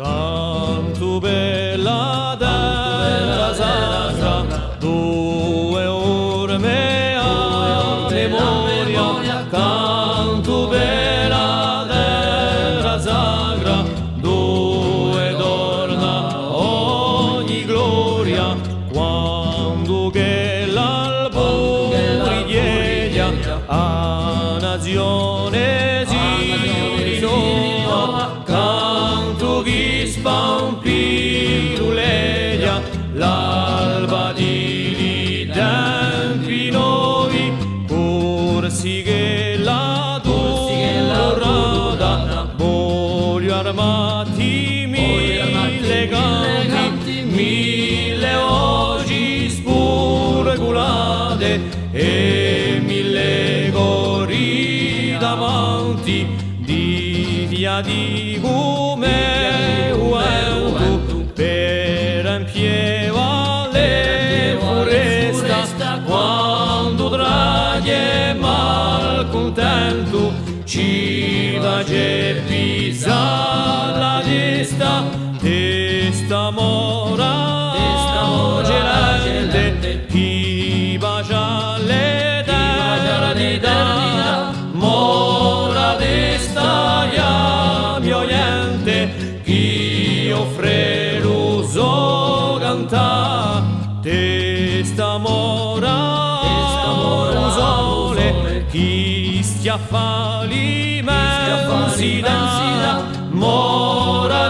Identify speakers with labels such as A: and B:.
A: Canto bella della sacra, 2 ore a memoria. Canto bella della sacra, 2 torna ogni gloria. Quando che l'albo richiede a nazione si rinnova, canto chi spampiruleglia l'alba di tempi nuovi, corsi che la dorata voglio armati mille canti, 1000 oggi spurgulate e 1000 cori davanti di via di come uento per empieva le foresta. Quando draghi e malcontento ci va pisa la testa mora gelente, chi bacia l'eternità mora testa ya mio oriente, chi offre l'uso canta testa mora sole, chi schiaffa l'immensidà mora